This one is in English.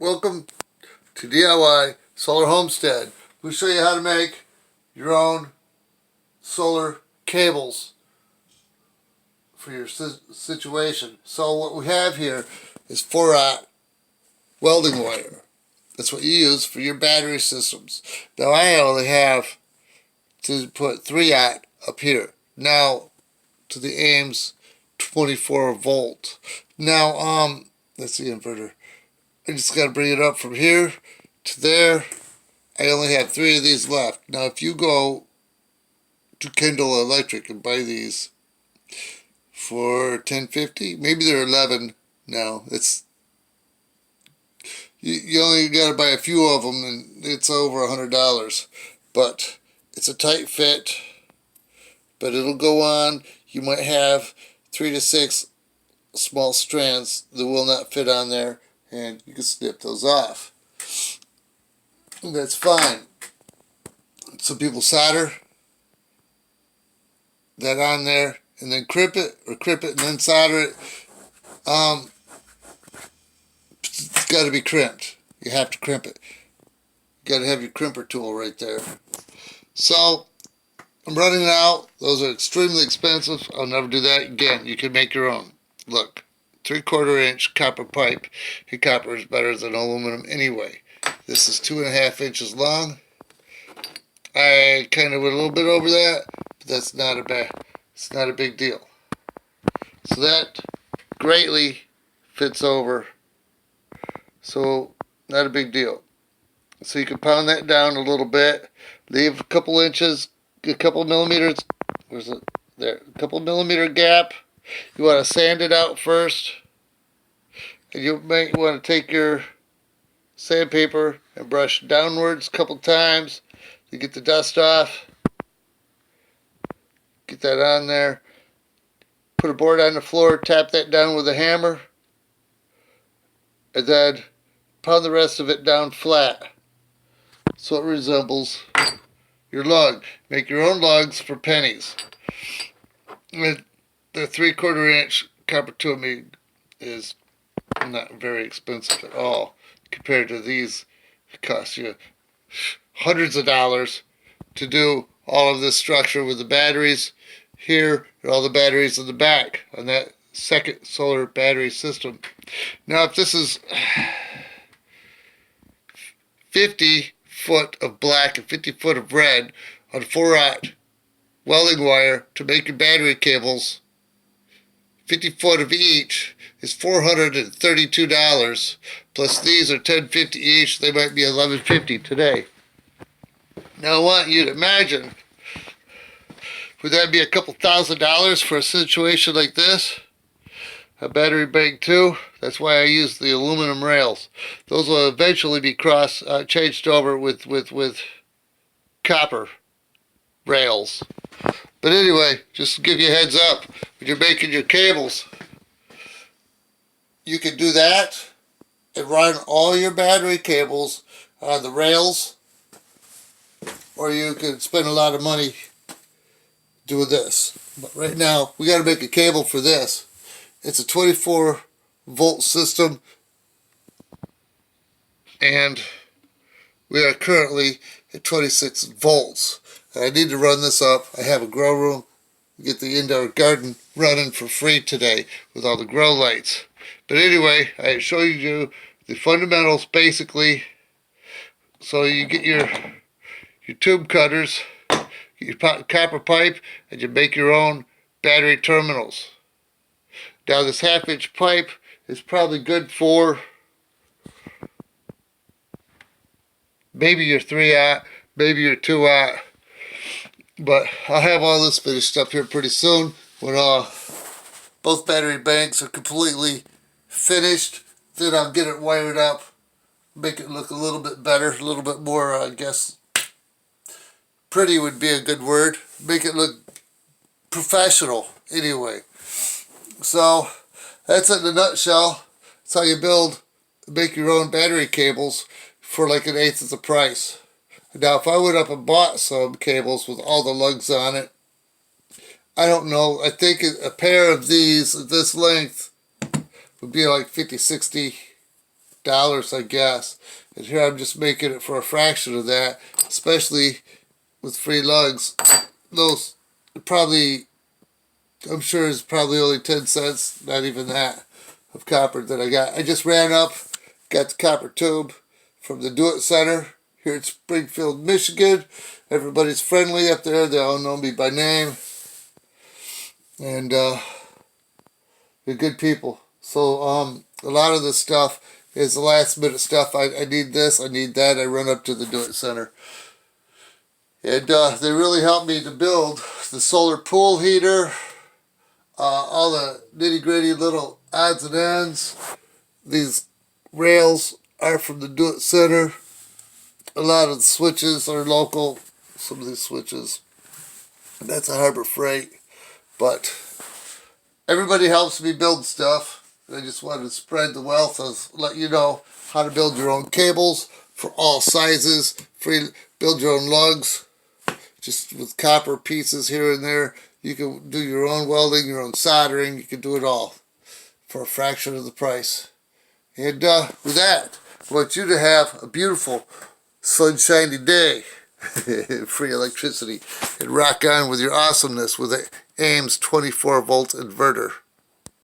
Welcome to DIY Solar Homestead. We'll show you how to make your own solar cables for your situation. So what we have here is 4-aught welding wire. That's what you use for your battery systems. Now I only have to put 3-aught up here. Now to the Ames 24 volt. Now that's the inverter. I just got to bring it up from here to there. I only have 3 of these left. Now if you go to Kindle Electric and buy these for $10.50, maybe they're $11 now. It's you only got to buy a few of them and it's over $100. But it's a tight fit, but it'll go on. You might have 3 to 6 small strands that will not fit on there, and you can snip those off. And that's fine. Some people solder that on there and then crimp it, or crimp it and then solder it. It's got to be crimped. You have to crimp it. You got to have your crimper tool right there. So I'm running out. Those are extremely expensive. I'll never do that again. You can make your own. Look, 3/4 inch copper pipe. And copper is better than aluminum anyway. This is 2.5 inches long. I kind of went a little bit over that, but that's not it's not a big deal. So that greatly fits over. So not a big deal. So you can pound that down a little bit. Leave a couple inches, a couple millimeters. Where's it? There. A couple millimeter gap. You want to sand it out first. And you might want to take your sandpaper and brush downwards a couple times to get the dust off. Get that on there. Put a board on the floor, tap that down with a hammer, and then pound the rest of it down flat so it resembles your lug. Make your own lugs for pennies. And the 3/4 inch copper tubing is not very expensive at all compared to these. It costs you hundreds of dollars to do all of this structure with the batteries here and all the batteries in the back on that second solar battery system. Now if this is 50 foot of black and 50 foot of red on 4-aught welding wire to make your battery cables, 50 foot of each is $432, plus these are $10.50 each. They might be $11.50 today. Now I want you to imagine, would that be a couple $1,000s for a situation like this? A battery bank too. That's why I use the aluminum rails. Those will eventually be changed over with copper rails. But anyway, just to give you a heads up, when you're making your cables, you can do that and run all your battery cables on the rails, or you can spend a lot of money doing this. But right now, we got to make a cable for this. It's a 24 volt system, and we are currently at 26 volts. I need to run this up. I have a grow room. Get the indoor garden running for free today with all the grow lights. But anyway, I show you the fundamentals basically. So you get your tube cutters, get your copper pipe, and you make your own battery terminals. Now this 1/2 inch pipe is probably good for maybe your 3-aught, maybe your 2-aught. But I'll have all this finished up here pretty soon when both battery banks are completely finished. Then I'll get it wired up, make it look a little bit better, a little bit more, I guess, pretty would be a good word. Make it look professional anyway. So that's it in a nutshell. That's how you make your own battery cables for like 1/8 of the price. Now if I went up and bought some cables with all the lugs on it, I don't know, I think a pair of these at this length would be like $50, $60 $8, I guess. And here I'm just making it for a fraction of that, especially with free lugs. Those probably, I'm sure it's probably only 10 cents, not even that, of copper that I got. I just ran up, got the copper tube from the Do It Center here in Springfield, Michigan. Everybody's friendly up there. They all know me by name. And they're good people. So a lot of the stuff is the last minute stuff. I need this, I need that. I run up to the Do It Center. And they really helped me to build the solar pool heater, all the nitty gritty little odds and ends. These rails are from the Do It Center. A lot of the switches are local. Some of these switches. And that's a Harbor Freight. But everybody helps me build stuff. I just wanted to spread the wealth of let you know how to build your own cables for all sizes. Build your own lugs. Just with copper pieces here and there. You can do your own welding, your own soldering. You can do it all for a fraction of the price. And with that, I want you to have a beautiful, sunshiny day. Free electricity. And rock on with your awesomeness with the Ames 24-volt inverter.